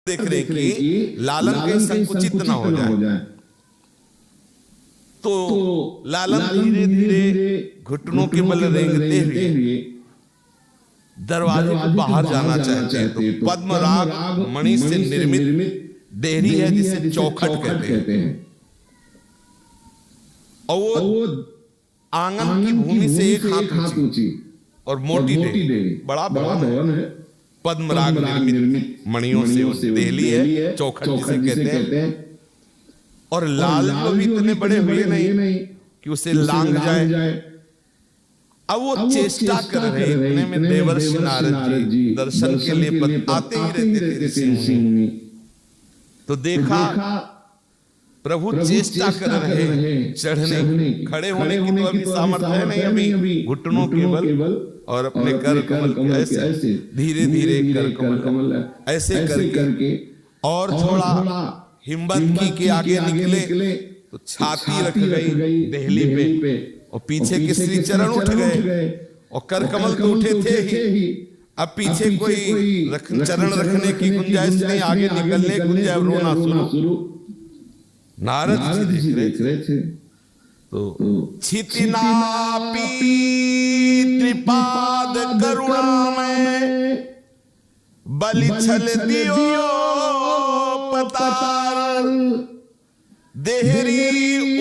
देख रहे कि लालन कहीं संकुचित ना हो जाए, तो लालन धीरे धीरे घुटनों के बल रेंगते हुए दरवाजे को बाहर जाना चाहते हैं। तो पद्मराग मणि से निर्मित देहरी है जिसे चौखट कहते हैं, और वो आंगन की भूमि से एक हाथ ऊंची और मोटी देहरी, बड़ा भवन है। पद्मराग निर्मित मणियों से वो देहली है, चौखट जिसे कहते हैं। और लाल जो भी इतने बड़े हुए नहीं कि उसे लांग जाए। अब वो चेष्टा कर रहे हैं, इतने में देवर्षि नारद जी दर्शन के लिए आते ही रहते थे ऋषि मुनि। तो देखा प्रभु चेष्टा कर रहे हैं चढ़ने, खड़े होने की तो अभी सामर्थ्य है नहीं, अभी घुटनों के बल और अपने कर कमल ऐसे धीरे धीरे कर कमल ऐसे करके और थोड़ा हिम्मत की आगे निकले तो छाती रख गई देहली पे और पीछे के श्री चरण उठ गए और कर कमल तो उठे थे ही। अब पीछे कोई चरण रखने की गुंजाइश नहीं, आगे निकलने की गुंजाइश, रोना शुरू। नारद जी देख रहे थे तो छितिनापी त्रिपाद करुणामय बलि छल दियो पतार, देहरी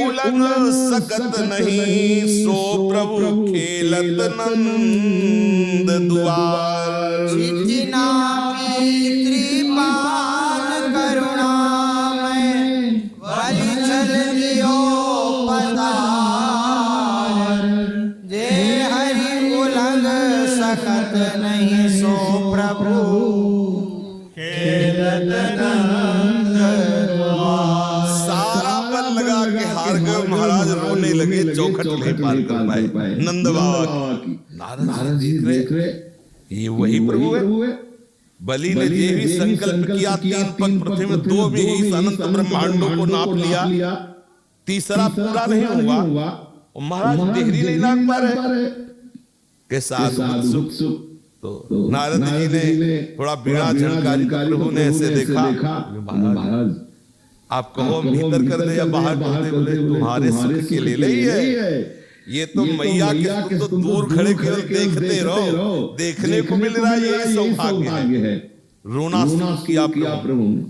उलग सकत नहीं सो प्रभु खेलत नंद द्वार। छितिनापी त्रिपाद करुणामय बलि छल दियो पतार, देहरी उलग सकत नहीं सो प्रभु खेलत नंद द्वार। सारा बल लगा के हार गए महाराज, रोने लगे, चौखट नहीं पार कर पाए नंद बाबा की। नारद जी देख रहे ये वही प्रभु है। बलि ने ये भी संकल्प किया, 3 पग पृथ्वी में 2 में ही अनंत ब्रह्मांडों को नाप लिया, तीसरा पूरा नहीं हुआ और महाराज देहरी नहीं नाप पा रहे के साथ सुख। तो नारद जी ने थोड़ा बिना झनकारी, प्रभु ने ऐसे देखा, महाराज आप कहो भीतर कर दे या बाहर कर दे, बोले तुम्हारे सुख के लिए ही है। ये तो मैया के तुम तो दूर खड़े केवल देखते रहो, देखने को मिल रहा है, ये सौभाग्य है। रोना शुरू किया प्रभु ने,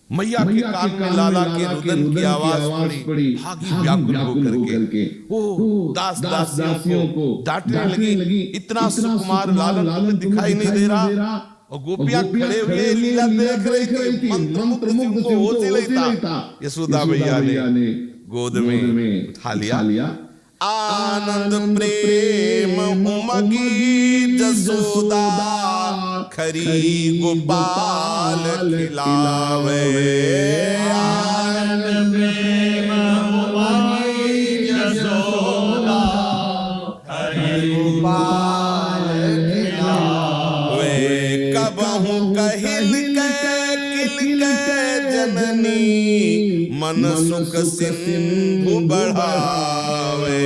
मैया के कान में लाला के रुदन की आवाज पड़ी, भागी व्याकुल होकर के ओ दास दासियों को डांटने लगी, इतना सुकुमार लालन तुम्हें दिखाई नहीं दे रहा। और गोपियां खड़े हुए लीला देख रही थी, मंत्र मुग्ध को होश ही नहीं था। यशोदा मैया ने गोद में उठा लिया। आनंद प्रेम उमगी जसोदा खरी गोपाल खिलावे। आनंद प्रेम उमगी जसोदा खरी गोपाल खिलावे। कबहू कहिल किल जननी मन सुख सिंधु बढ़ावे।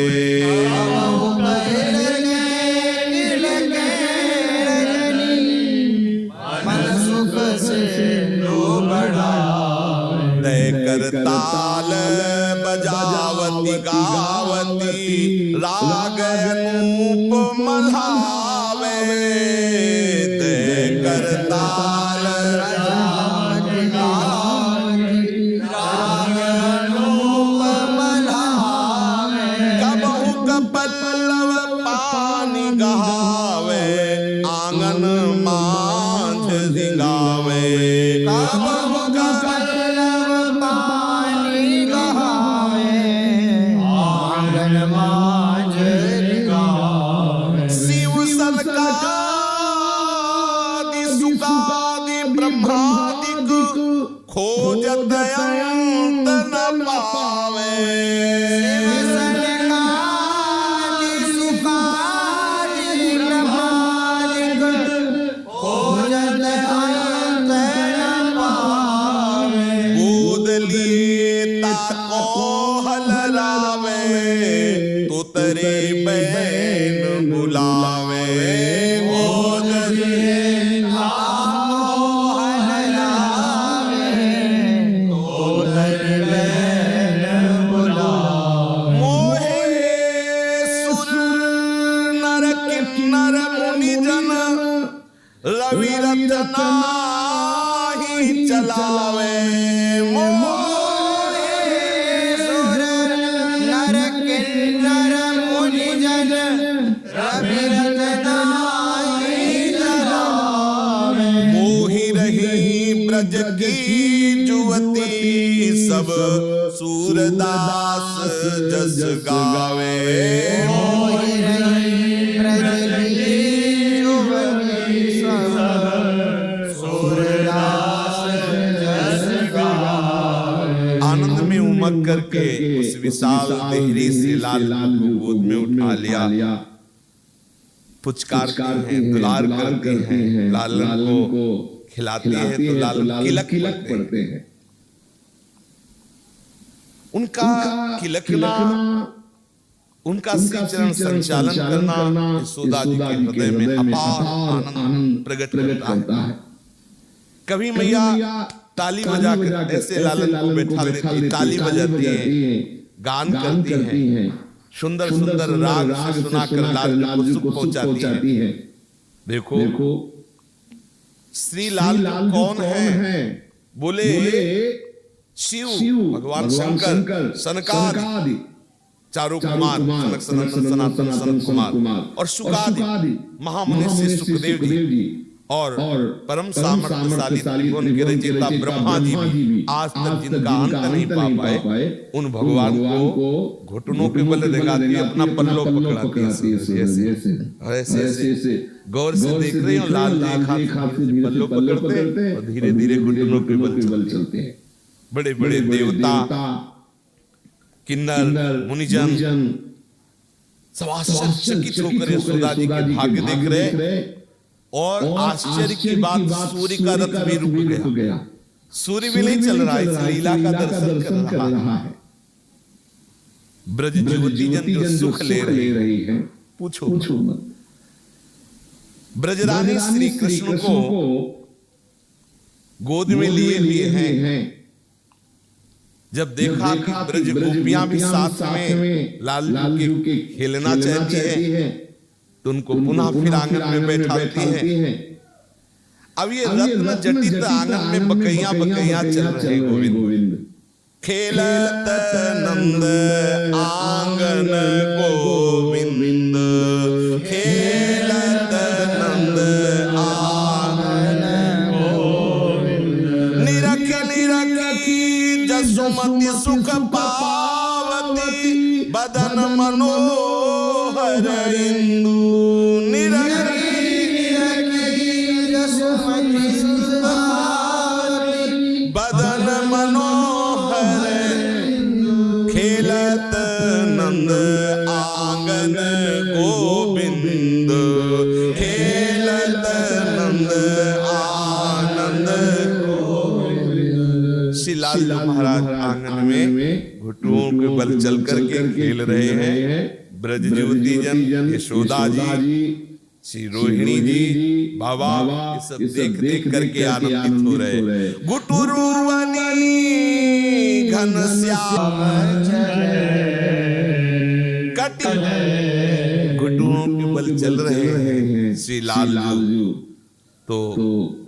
तय कर ताल बजावती गावती राग अनूप मल्हावे। तय कर ताल बजावती गावती राग अनूप मल्हावे। कबहू कपल्लव पानी गहावे आंगन मांझ दिगावे। कबहू कपल्लव पानी गहावे आंगन मांझ दिगावे। शिव सनकादि सुकादि ब्रह्मादिक खोजत अंत न पावे। तो तेरे बैन बुलावे। गोद लिए चलावे सुर नर किन्नर मुनि जन रवि रतनाई चलावे। मोहि रही ब्रज की जुवती सब सूरदास जस गावे। मोहि रही ब्रज की जुवती सब सूरदास जस गावे। आनंद में उमग करके उस विशाल देहरी से लाल को गोद में उठा लिया, पुचकारते हैं, दुलार करते हैं, लालन को खिलाते हैं तो लालन किलक पड़ते हैं। उनका किलकना, उनका श्री चरण संचालन करना यशोदा जी के हृदय में अपार आनंद प्रकट करता है। कभी मैया ताली बजाकर ऐसे लालन को बैठा देती, ताली बजाती हैं, गान करती हैं, सुंदर सुंदर राग सुनाकर लाल को सुख पहुंचाती है। देखो श्री लाल कौन है? बोले शिव, भगवान शंकर, सनकादि चारों कुमार, सनक सनंदन सनातन सनत कुमार और शुकादि महामुनि श्री सुखदेव जी और परम सामर्थ्यशाली त्रिभुवन के रचयिता ब्रह्मा जी भी आज तक जिनका अंत नहीं पा पाए, उन भगवान को घुटनों के बल लगाती है, अपना पल्लो पकड़ाती है। ऐसे ऐसे गौर से देख रहे हो, लाल पल्लो पकड़ते और धीरे धीरे घुटनों के बल चलते हैं। बड़े बड़े देवता, किन्नर, मुनिजन सब आश्चर्यचकित होकर यशोदा जी के भाग्य देख रहे। और आश्चर्य की बात, सूर्य का रथ भी रुक गया। सूर्य भी नहीं चल रहा है, इस लीला का दर्शन कर रहा है। ब्रज युवती जन जो सुख ले रही है, पूछो मत। ब्रजरानी श्री कृष्ण को गोद में लिए हैं। जब देखा कि ब्रज गोपियां भी साथ में लालू के खेलना चाहती है, तो उनको पुनः फिर आंगन में बैठाती है। अब ये रत्न जटित आंगन में बकैया चल रहे गोविंद। खेलत नंद आंगन गोविंद, खेलत नंद आंगन गोविंद। निरखी जसुमति सुख पावती, बदन मनोहर इंदु। बदन मनोहर खेलत नंद आंगन गोविंद, खेलत नंद आनंद गोविंद। श्री लाल महाराज आंगन में घुटनों के बल चल करके खेल रहे हैं। ब्रज युवती जन, यशोदा जी, श्री रोहिणी जी, बाबा ये सब देख करके आनंदित हो रहे। गुटुरुवनी घनश्याम कटि, घुटनों के बल चल रहे हैं श्री लालू। तो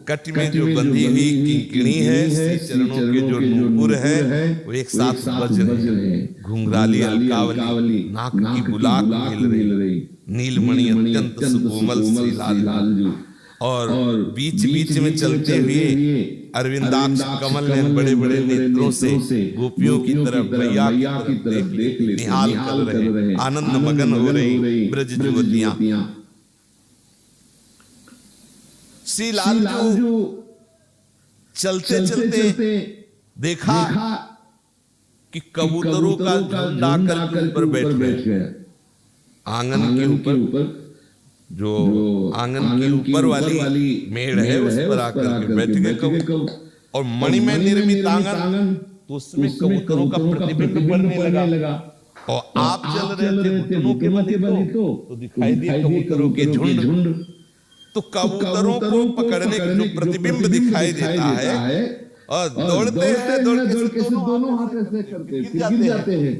कट में जो बंधी हुई किंकिणी है, श्री चरणों के जो नूपुर है, वो एक साथ बज रहे। घुंघराली अलकावली नाक की बुलाक हिल रही। नीलमणि अत्यंत सुकोमल श्री लालू। और बीच बीच में चलते हुए अरविंदाक्ष कमल ने बड़े बड़े नेत्रों से गोपियों की तरफ, भैया की तरफ देख निहाल कर रहे, आनंद मगन हो रही ब्रज युवतियां। श्री लालू चलते चलते देखा कि कबूतरों का झुंड आकर ऊपर बैठ गया। आंगन के ऊपर, जो आंगन के ऊपर वाली मेड़ है, उस पर आकर के बैठ गए कबूतर। और मणि में निर्मित आंगन, तो उसमें कबूतरों का प्रतिबिंब पड़ने लगा। और आप चल रहे थे घुटनों के बल तो दिखाई दिए कबूतरों के झुंड। तो कबूतरों को पकड़ने का जो प्रतिबिंब दिखाई देता है, और दौड़ते हैं, दौड़ते दोनों हाथ ऐसे करके गिर जाते हैं।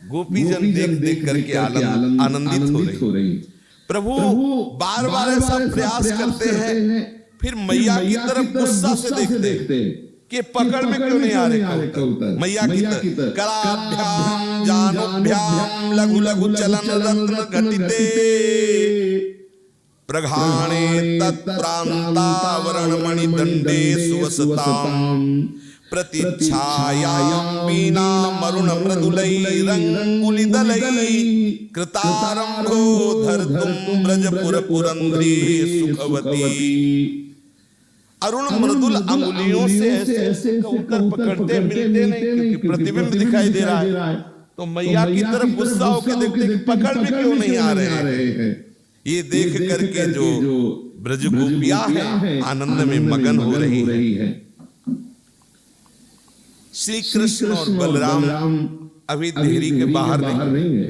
गोपीजन देख करके आनंदित हो रही। प्रभु बार बार ऐसा प्रयास करते हैं, फिर मैया की तरफ गुस्सा से देखते। कि पकड़ में क्यों नहीं आ रहे कबूतर। मैया की कराभ्याम जानुभ्याम लघु लघु चलन रत्न घटिते प्रघाणे तत्प्रांतावरण मणिदंडे सुवसताम प्रतिच्छायां वीणा मरुण मृदुलैरंगुलिदलै कृतारंभो धर्तुं ब्रजपुर पुरंद्री सुखवती। अरुण मृदुल अंगुलियों से ऐसे कबूतर पकड़ते मिलते नहीं क्योंकि प्रतिबिंब दिखाई दे रहा है, तो मैया की तरफ गुस्सा होकर देखते कि पकड़ में क्यों नहीं आ रहे हैं। ये देख करके जो ब्रज गोपियां हैं आनंद में मगन हो रही है। श्री कृष्ण और बलराम अभी देहरी के बाहर नहीं है,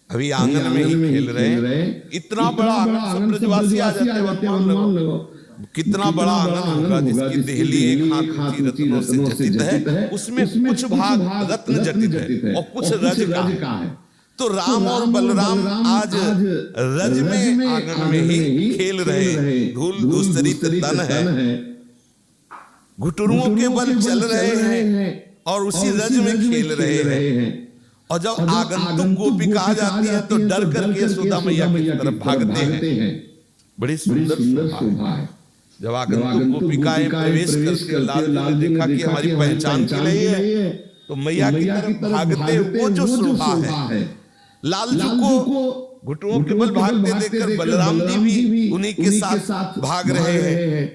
अभी आंगन में ही खेल रहे हैं। इतना बड़ा आंगन सब ब्रजवासी आ जाते हैं, मान लो कितना बड़ा आंगन होगा जिसकी देहली एक हाथ ऊंची रत्नों से जटित है, उसमें कुछ भाग रत्न जटित है और कुछ रज का है। तो राम और बलराम आज रज में आंगन में ही खेल रहे हैं। धूल धूसरित तन है, घुटुरुओं के बल चल रहे हैं और उसी रज में खेल रहे हैं। और जब आगंतुक गोपिका आ जाती है तो डर करके यशोदा मैया की तरफ भागते हैं। बड़ी सुंदर शोभा है। जब आगंतुक गोपिकाएं प्रवेश करके लाल ने देखा कि हमारी पहचान की नहीं है, तो मैया की तरफ भागते वो जो शोभा है। लालजू को घुटुओं के बल भागते देखकर बलराम जी भी उन्हीं के साथ भाग रहे हैं।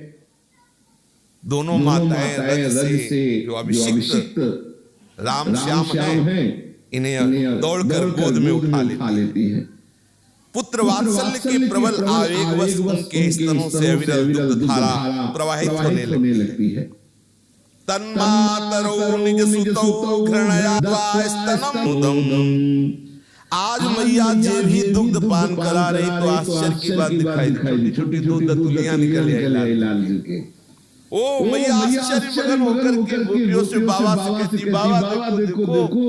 दोनों माताएं रज से जो अभिषिक्त राम श्याम हैं, इन्हें दौड़कर गोद में उठा लेती है। पुत्र वात्सल्य के प्रबल आवेगवश उनके स्तनों से अविरल दुग्ध धारा प्रवाहित होने लगती है। तन्मातरो निज सुतौ घृणया स्तनम मुदम्। आज मैया जे भी दुग्ध पान करा रही तो आश्चर्य की बात दिखाई दी। छोटी दूध दतुलियां निकल आई लालजू के। ओ मैया आश्चर्य मगन होकर के गोपियों से बाबा से कहती, बाबा देखो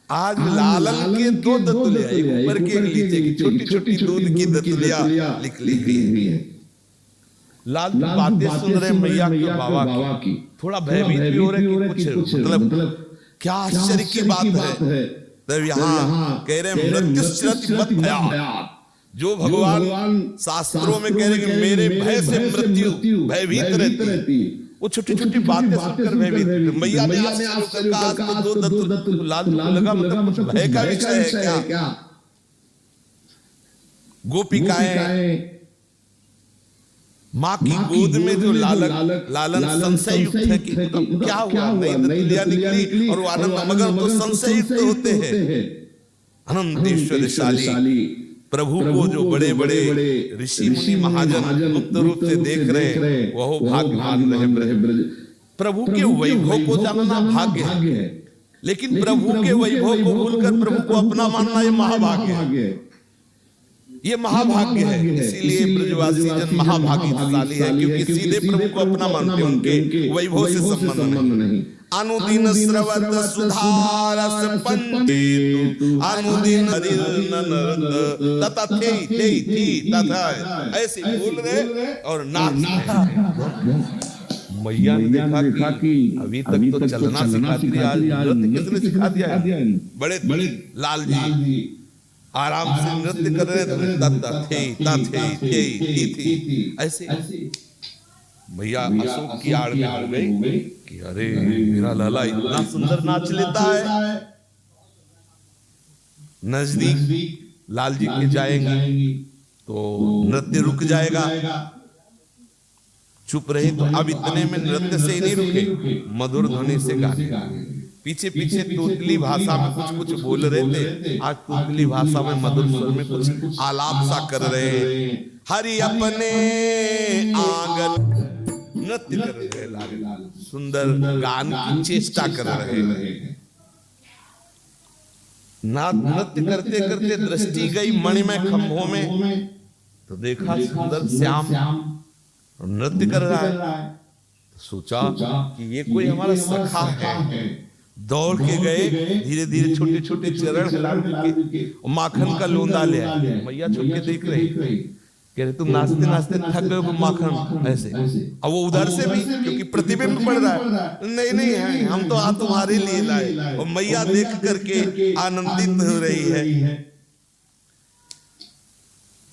आज लालन के दो दतुलियां, एक ऊपर की एक नीचे की, छोटी छोटी दूध की दतुलियां निकली हुई है। लालजू बातें सुन रहे मैया के बाबा की, थोड़ा भयभीत भी हो रहे कि कुछ मतलब क्या आश्चर्य की बात है। तब यहाँ कह रहे मृत्युश्रति भयात्, जो भगवान शास्त्रों में कह रहे कि मेरे भय से मृत्यु भयभीत रहती, वो छोटी छोटी बातें सुनकर भयभीत। मैया ने कहा तो दो दत्तु। लालजू को लगा मतलब भय का विषय है क्या। गोपिकाएं माँ की गोद में जो लालन संशय युक्त है कि क्या हुआ, नई दतुलियां निकली और वो आनंद मगन तो संशय युक्त होते हैं। आनंदेश्वरशाली प्रभु को जो बड़े बड़े ऋषि मुनि महाजन गुप्त रूप से देख रहे वह भाग्यवान रहे। प्रभु के वैभव को जानना भाग्य है, लेकिन प्रभु के वैभव को भूलकर प्रभु को अपना मानना ये महाभाग्य है। ये महाभाग्य है। इसीलिए ब्रजवासी जन महाभाग्यशाली है, क्योंकि सीधे प्रभु को अपना मानते हैं, उनके वैभव से संबंध नहीं। अनुदिन स्रवत सुधारस पंडितु अनुदिन तथा थी तथा ऐसे बोल रहे और नाच रहे। मैया ने देखा कि अभी तक तो चलना सिखा दिया, नृत्य किसने सिखा दिया। बड़े लाल जी आराम से नृत्य कर रहे थे ऐसे। भैया अशोक की आड़ में हो गई कि अरे मेरा लाला इतना सुंदर नाच लेता है। नजदीक लाल जी के जाएंगे तो नृत्य रुक जाएगा। चुप रहे तो अब इतने में नृत्य से ही नहीं रुके, मधुर ध्वनि से गाने। पीछे पीछे तोतली भाषा में कुछ बोल रहे थे। आज तोतली भाषा में मधुर स्वर में कुछ आलाप सा कर रहे हैं। हरि अपने आंगन नृत्य कर रहे लाल, सुंदर गान की चेष्टा कर रहे हैं। नृत्य करते करते दृष्टि गई मणिमय खंभों में, तो देखा सुंदर श्याम नृत्य कर रहा है। सोचा कि ये कोई हमारा सखा है। दौड़ के गए, धीरे धीरे छोटे छोटे चरण हिला के माखन का लोंदा ले आए। मैया छुप के देख रही कह रहे तुम नाचते नाचते थक गए हो माखन ऐसे। अब वो उधर से भी क्योंकि प्रतिबिंब पड़ रहा है, नहीं नहीं है हम तो आज तुम्हारे लिए लाए। और मैया देख करके आनंदित हो रही है।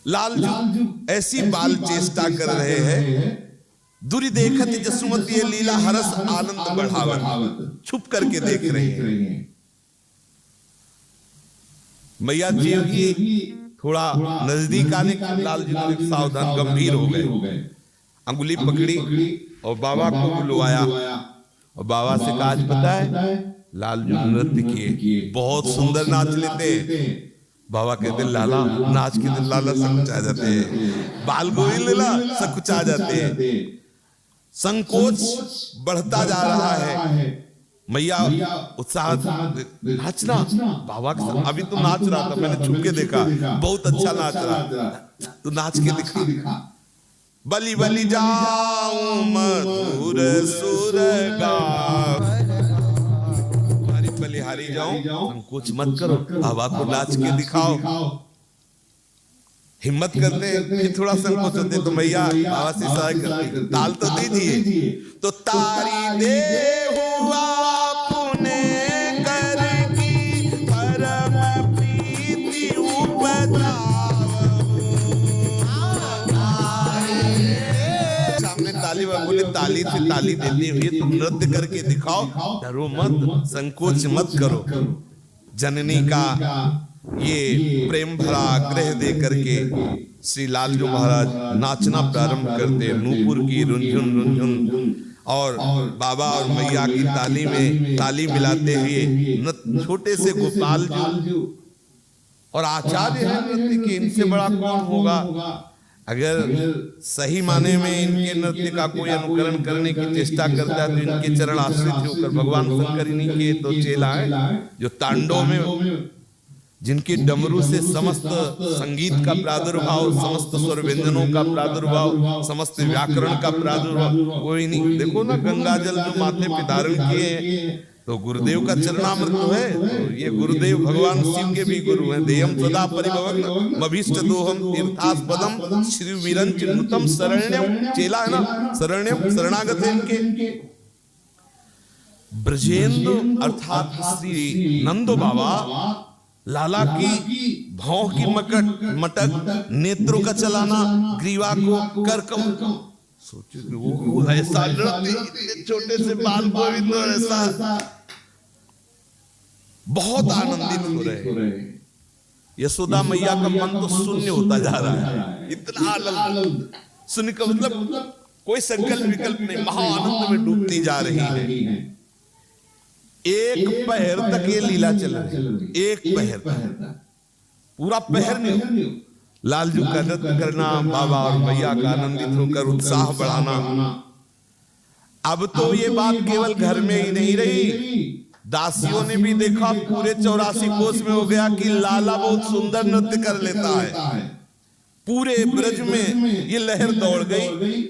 लालजू ऐसी बाल चेष्टा कर रहे हैं, दूरी देखत जसुमती लीला हरस आनंद बढ़ावत, छुप करके देख रहे हैं। मैया जी भी थोड़ा नजदीक आने के लालजू ने सावधान गंभीर हो गए, अंगुली पकड़ी और बाबा को बुलवाया और बाबा से कहा पता है लालजू नृत्य किए, बहुत सुंदर नाच लेते। बाबा कहते लाला नाच के दिन लाला सकुचा जाते हैं, बाल गोविल लीला सकुचा जाते हैं, संकोच बढ़ता जा रहा है। मैया उत्साह नाचना बाबा के साथ, अभी तो नाच रहा था, मैंने छुप के देखा, बहुत अच्छा नाच रहा, तो नाच के दिखा। बलि बलि जाऊं मधुर सुर गाऊं, बलिहारी जाऊं, संकोच मत करो, बाबा को नाच के दिखाओ। हिम्मत करते हैं, फिर थोड़ा संकोच होते तो मैया बाबा से इशारा करती ताल तो दीजिए, तो तारी दे हुआ पुने कर की परम प्रीति उपजाओ। सामने ताली बोले ताली से ताली देते हुए तुम नृत्य करके दिखाओ, डरो मत, संकोच मत करो। जननी का ये प्रेम भरा आग्रह दे करके श्री लालजू महाराज नाचना प्रारंभ करते, नूपुर की रुंझुन रुंझुन और बाबा और मैया की ताली में ताली मिलाते हुए छोटे से गोपाल जी और आचार्य है नृत्य के, इनसे बड़ा कौन होगा। अगर सही माने में इनके नृत्य का कोई अनुकरण करने की चेष्टा करता है तो इनके चरण आश्रित होकर भगवान शंकर इन्हीं के तो चेला है, जो तांडव में जिनके डमरू से समस्त संगीत का प्रादुर्भाव, समस्त स्वर व्यंजनों का प्रादुर्भाव, समस्त व्याकरण का प्रादुर्भाव कोई नहीं। देखो ना गंगा जल जो माथे पे धारण किए हैं तो गुरुदेव का चरणामृत है, तो ये गुरुदेव भगवान शिव के भी गुरु हैं। देयम सदा परिभवग्न मभीष्ट दोहम तीर्थास्पदम श्री विरंच नूतम शरण्यम, चेला है ना, शरण्यम शरणागत है इनके। ब्रजेंद्र अर्थात श्री नंदो बाबा लाला की भौं की मटक, नेत्रों का चलाना, ग्रीवा को करकम, सोचो कि वो ऐसा नृत्य, छोटे से बाल गोविंद ऐसा बहुत आनंदित हो रहे। यशोदा मैया का मन तो शून्य होता जा रहा है, इतना आनंद सुन का मतलब कोई संकल्प विकल्प नहीं, महा आनंद में डूबती जा रही है। एक पहर तक ये लीला चल रही, एक पहर तक, पूरा पहर नहीं। लालजू का नृत्य करना, बाबा और मैया का आनंदित होकर उत्साह बढ़ाना। अब तो ये बात केवल घर में ही नहीं रही, दासियों ने भी देखा, पूरे 84 कोस में हो गया कि लाला बहुत सुंदर नृत्य कर लेता है। पूरे ब्रज में ये लहर दौड़ गई।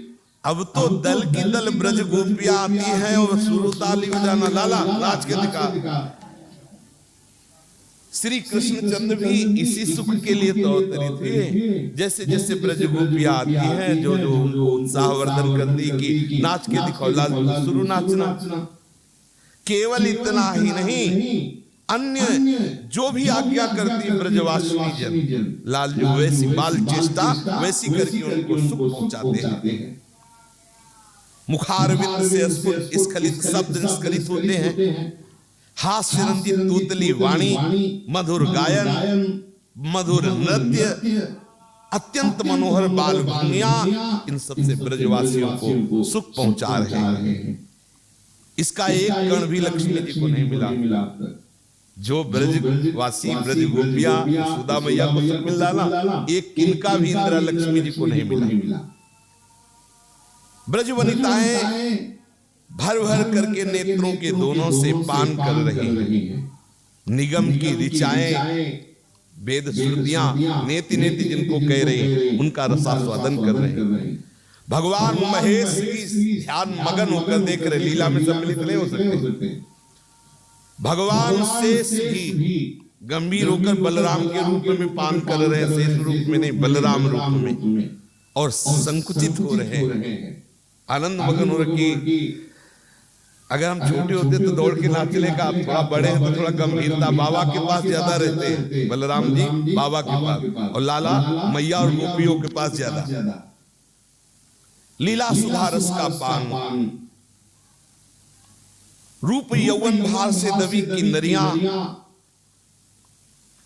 अब तो दल की दल ब्रज गोपियां आती हैं और शुरू ताली बजाना, लाला नाच के दिखा। श्री कृष्णचंद्र भी इसी सुख के लिए तो अवतरित थे। जैसे जैसे ब्रज गोपियां आती हैं, जो जो उनको उत्साहवर्धन करती कि नाच के दिखाओ, लाल शुरू नाचना। केवल इतना ही नहीं, अन्य जो भी आज्ञा करती ब्रजवासिनी जन, लालजू वैसी बाल चेष्टा वैसी करके उनको सुख पहुंचाते हैं। मुखारविंद से स्खलित शब्द निष्कलित होते हैं। हास्य रंजित तूतली वाणी, मधुर गायन, मधुर नृत्य, अत्यंत मनोहर बाल भंगियां, इन सबसे ब्रजवासियों को सुख पहुंचा रहे हैं। इसका एक कण भी लक्ष्मी जी को नहीं मिला। जो ब्रजवासी ब्रज गोपियां यशोदा मैया को सुख मिल रहा, एक किनका भी इंदिरा लक्ष्मी जी को नहीं मिला। ब्रज वनिताएं भर भर करके नेत्रों के दोनों से पान कर रही हैं। निगम की ऋचाएं, वेद श्रुतियां नेति नेति जिनको कह रही हैं, उनका रसास्वादन कर रहे हैं। भगवान महेश की ध्यान मगन होकर देख रहे, लीला में सम्मिलित नहीं हो सकते। भगवान शेष भी गंभीर होकर बलराम के रूप में पान कर रहे हैं, शेष रूप में नहीं, बलराम रूप में। और संकुचित हो रहे हैं, आनंद मगन हो रहे कि अगर हम छोटे होते तो दौड़ के ना चले का, थोड़ा बड़े हैं तो थोड़ा गंभीरता बाबा के पास ज्यादा रहते हैं, बलराम जी बाबा के पास और लाला मैया और गोपियों के पास ज्यादा। लीला सुधारस का पान, रूप यौवन भार से दबी किन्नरियां,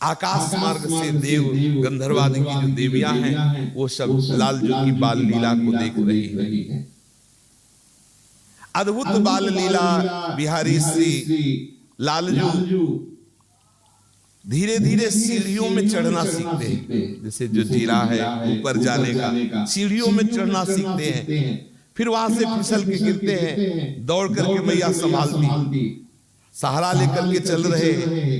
आकाश मार्ग से देव गंधर्वादि की जो देवियां हैं वो सब लालजू की बाल लीला को देख रही है। अद्भुत बाल लीला बिहारी श्री लालजू धीरे धीरे सीढ़ियों में चढ़ना सीखते हैं, जैसे जो जीरा है ऊपर जाने का, सीढ़ियों में चढ़ना सीखते हैं, फिर वहां से फिसल के गिरते हैं, दौड़ करके मैया संभालती, सहारा लेकर के चल रहे हैं।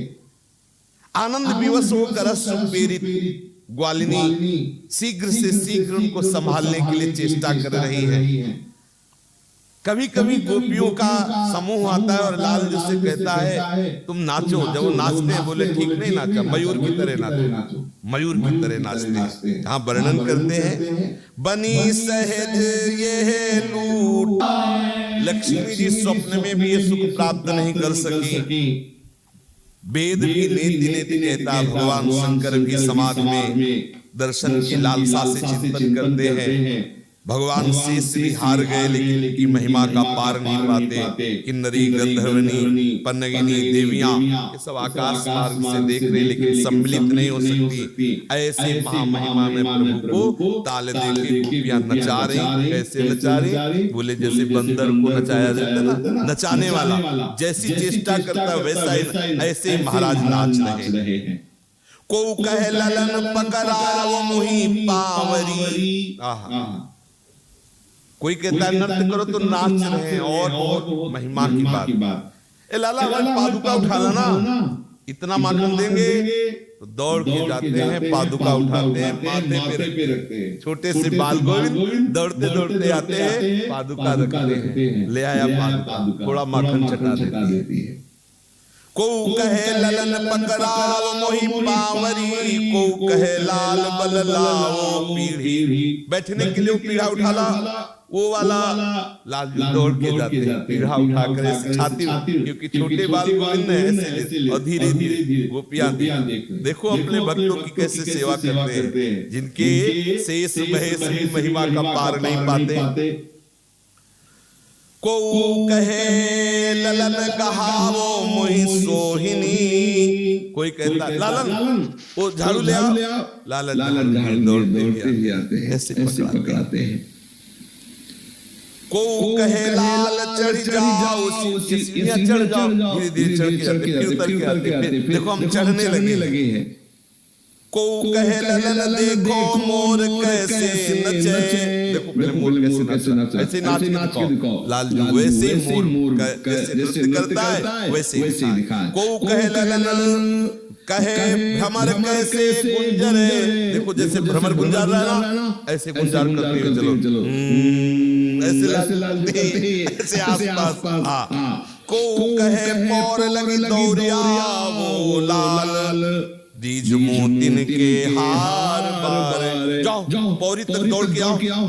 आनंद विवश होकर सुप्रेरित ग्वालिनी शीघ्र से शीघ्र उनको संभालने के लिए चेष्टा कर रही है। कभी कभी गोपियों का समूह आता है और लालजू से कहता है तुम नाचो। जब वो नाचते हैं बोले ठीक नहीं नाचा, मयूर की तरह नाचो, मयूर की तरह नाचते हैं। हाँ वर्णन करते हैं, बनी सहज ये लूट, लक्ष्मी जी स्वप्न में भी ये सुख प्राप्त नहीं कर सकी। वेद भी नेति नेति कहता, भगवान शंकर भी समाधि में दर्शन की लालसा से चिंतन करते हैं। भगवान शेष भी हार गए लेकिन इनकी महिमा का पार नहीं पाते। किन्नरी गंधर्वनी पन्नगिनी देवियां ये सब आकाश मार्ग से देख रहे लेकिन सम्मिलित नहीं हो सकती। ऐसे महामहिमा में प्रभु को ताल दे के गोपियां नचा रही। कैसे नचा रही? बोले जैसे बंदर को नचाया जाता ना, नचाने वाला जैसी चेष्टा करता वैसा ऐसे महाराज नाच रहे हैं। को कहे ललन पकड़ा वो मुही पावरी, कोई कहता है नृत्य करो तो नाच रहे हैं, और महिमा की बात। ए लाला हमारी पादुका उठा लाना, इतना माखन देंगे तो दौड़ के जाते हैं, पादुका उठाते हैं, माथे पे रखते हैं। छोटे से बाल गोविंद दौड़ते दौड़ते आते हैं, पादुका रखते हैं, ले आया पादुका, थोड़ा माखन चटा देती है। को कहे ललन पकड़ाओ मोहि पावरी, को कहे लाल बल लाओ पीढ़ी। बैठने के लिए पीढ़ा उठा ला, वो वाला लालजू दौड़ के जाते हैं, पीढ़ा उठा कर छाती, क्योंकि छोटे बाल गोविंद ऐसे और धीरे धीरे गोपियां देखो अपने भक्तों की कैसे सेवा करते हैं, जिनके शेष महेश की महिमा का पार नहीं पाते। को कहे ललन कहावो मोहि सोहिनी, कोई कहता लालन वो झाड़ू ले आओ, लालन झाड़ू दौड़ते ही आते हैं, ऐसे पकड़ाते हैं। को कहे लाल चढ़ जाओ, चढ़ जाओ, धीरे धीरे चढ़ के जाते, फिर उतर के आते, देखो हम चढ़ने लगे हैं। को कहे ललन देखो मोर कैसे नचे, देखो पहले मोर कैसे नाचता, ऐसे नाच के दिखाओ। लालजू वैसे मोर कैसे नृत्य करता है वैसे दिखाए। को कहे ललन कहे भ्रमर कैसे गुंजरे, देखो जैसे भ्रमर गुंजार रहा है ना, ऐसे गुंजार करते हुए चलो, ऐसे आसपास। को कहे पौर लगी दौड़िया वो लाल, दीज मोतिन के हार बार, जाओ पौरी तक दौड़ के आओ,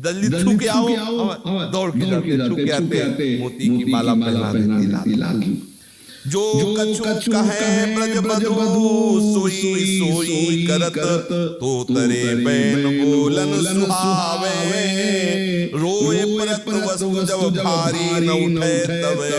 जल्दी छू के आओ, दौड़ के जाते आते, मोती की माला पहना देती लालजू। जो कछु कहे ब्रज बधू सोई सोई करत, तो तरे बैन बोलन सुहावे, रोए परत वस्तु जब भारी न उठे तवे,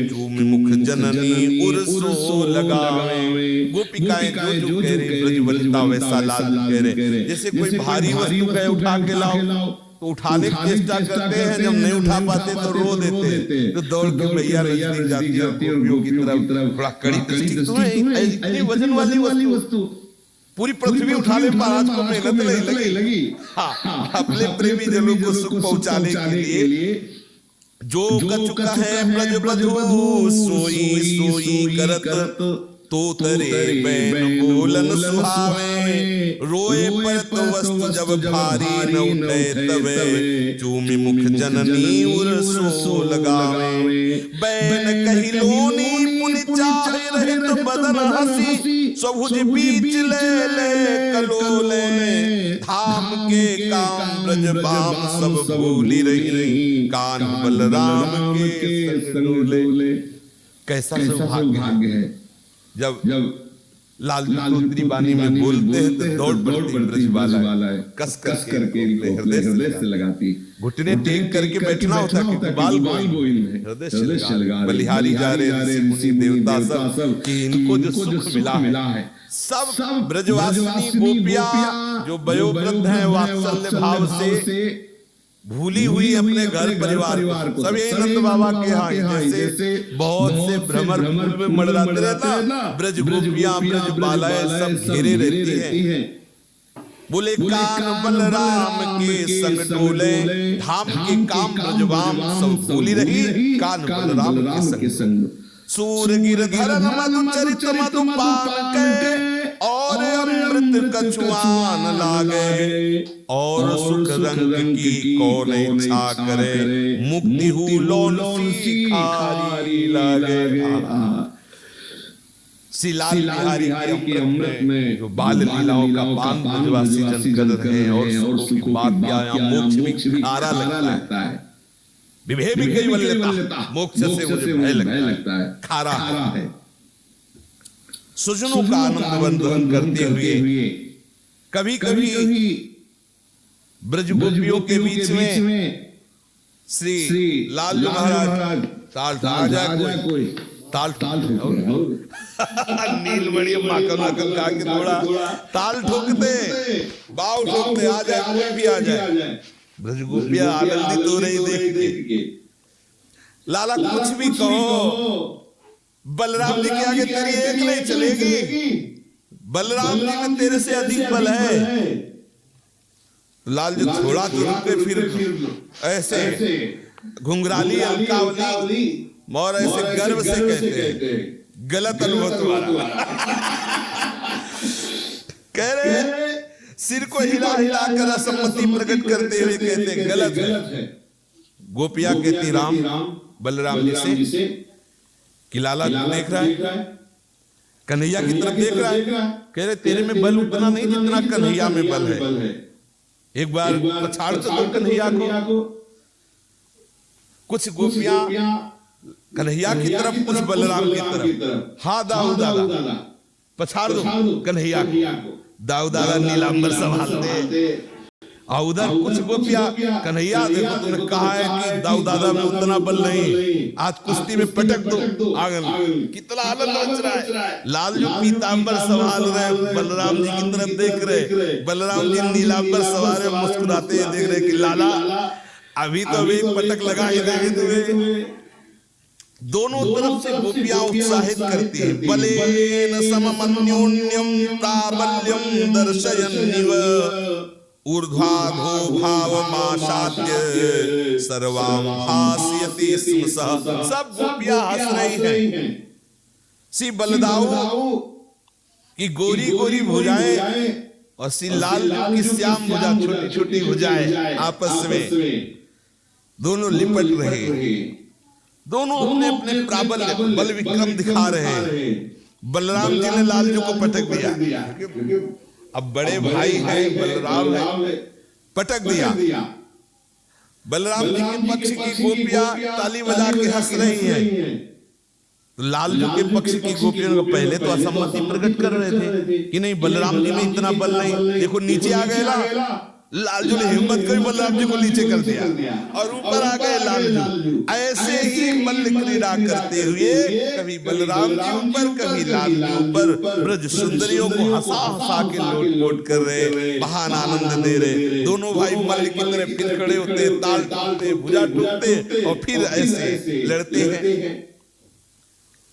चूम मुख जननी उर्सो लगावे। गोपिकाएं जो कह रही ब्रजवनिता वैसा लालजू कह रहे, जैसे कोई भारी वस्तु कहे उठा के लाओ तो उठाने की चेष्टा करते हैं, जब नहीं उठा पाते तो रो देते, तो दौड़ के मैया रजनी जाती है गोपियों की तरफ, बड़ा कड़ी दृष्टि। तुम्हें इतनी वजन वाली वस्तु पूरी पृथ्वी उठाने पर आज को मेहनत नहीं लगी। हाँ, अपने प्रेमी जनों को सुख पहुंचाने के लिए जो कछु कहे ब्रज बधू सोई सोई करत, तो तरे बैन बोलन सुहावे, रोए पर तो वस्तु जब भारी न उठे तवे, चूमी मुख जननी उरसो लगावे। बैन कही लोनी पुनि चाहे रहित बदन हसी, सबुज बीच ले कलोले, धाम के काम ब्रज बाम सब भूली रही, कान बलराम के संग डोले। कैसा सौभाग्य है जब लाल चौधरी बानी में बोलते हैं तो दौड़ पड़ती ब्रजबाला है, कस करके हृदय से लगाती, घुटने टेक करके बैठना होता कि बाल बोइन में हृदय से लगा। बलिहारी जा रहे ऋषि देवता सब कि इनको जो सुख मिला है, सब ब्रजवासिनी गोपियां जो वयोवृद्ध हैं वात्सल्य भाव से भूली हुई अपने घर परिवार को, सब यही नंद बाबा के यहाँ जैसे बहुत से भ्रमर में मंडराते रहता, ब्रज गोपियां ब्रज बालाएं सब घेरे रहती हैं। बोले कान बलराम के संग डोले, धाम के काम ब्रजवाम सब भूली रही, कान बलराम के संग। सूर गिरधर मधु चरित मधु पान के, और अमृत कछुआन लागे, और सुख रंग की कौन इच्छा करे, मुक्ति हु लोन खारी लागे। श्री लाल बिहारी के अमृत में जो बाल लीलाओं का पान ब्रजवासी जन कर रहे हैं, और सुख की बात क्या मोक्ष भी खारा लगता है। विभे भी कई लेता, मोक्ष से मुझे भय लगता है, खारा है। सुजनों का आनंद बंधन करते हुए कभी कभी ब्रज गोपियों के बीच में श्री लाल महाराज ताल आ जाए कोई ताल नीलमणि माकन का के थोड़ा ताल ठोकते, बाव ठोकते, आ जाए कोई भी आ जाए। ब्रज गोपियां आनंदित हो रही देख के। लाला कुछ भी कहो, बलराम जी के आगे तेरी एक नहीं चलेगी, बलराम जी में तेरे से अधिक बल है। लाल जी थोड़ा तो रुके, फिर ऐसे घुंघराली अलकावली और ऐसे गर्व से कहते हैं, गलत अनुभव तुम्हारा। कह रहे सिर को हिला हिला कर असम्मति प्रकट करते हुए कहते गलत है। गोपिया कहती राम बलराम जी से कि लाला देख रहा है, कन्हैया की तरफ देख रहा है, कह रहे तेरे में बल उतना नहीं जितना कन्हैया में बल है। एक बार पछाड़ तो दो कन्हैया को। कुछ गोपियां कन्हैया की तरफ, कुछ बलराम की तरफ। हाँ दाऊ दादा पछाड़ दो कन्हैया को। दाऊ दादा नीलांबर संभालते, और उधर कुछ गोपियां कन्हैया देखो तुमने कहा है कि दाऊ दादा में उतना बल नहीं, आज कुश्ती में पटक दो आंगन। कितना आनंद मच रहा है। लाल जो पीतांबर संभाल रहे, बलराम जी की तरफ देख रहे, बलराम जी नीलांबर संभाल मुस्कुराते देख रहे कि लाला अभी तो अभी पटक लगा ही देंगे तुम्हें। दोनों तरफ से गोपियां उत्साहित करती है। बलेन सममन्योन्यम प्राबल्यम दर्शयन्निव, ऊर्ध्वाधो भावमाशाद्य सर्वां हास्यति स्म सः। सब गोपियां हंस रही हैं। श्री बलदाऊ की गोरी गोरी भुजाएं और श्री लाल की श्याम भुजा छोटी छोटी भुजाएं आपस में दोनों लिपट रहे। दोनों अपने अपने प्राबल्य बल विक्रम दिखा रहे हैं। बलराम जी ने लाल जी को पटक दिया, अब बड़े भाई हैं बलराम है, पटक दिया। बलराम जी के पक्ष की गोपियां ताली बजा के हंस रही हैं। तो लाल जी के पक्ष की गोपियों को पहले तो असम्मति प्रकट कर रहे थे कि नहीं बलराम जी में इतना बल नहीं, देखो नीचे आ गए ना। लाल जी ने हिम्मत कर बलराम जी को नीचे कर दिया और ऊपर आ गए लाल जी। ऐसे ही मल्ल क्रीड़ा करते हुए कभी बलराम जी ऊपर कभी लाल जी ऊपर ब्रज सुंदरियों को हंसा हंसा के लोट कर रहे, महान आनंद दे रहे। दोनों भाई मल्ल की तरह फिर खड़े होते, ताल ठोकते, भुजा ठोकते और फिर ऐसे लड़ते हैं।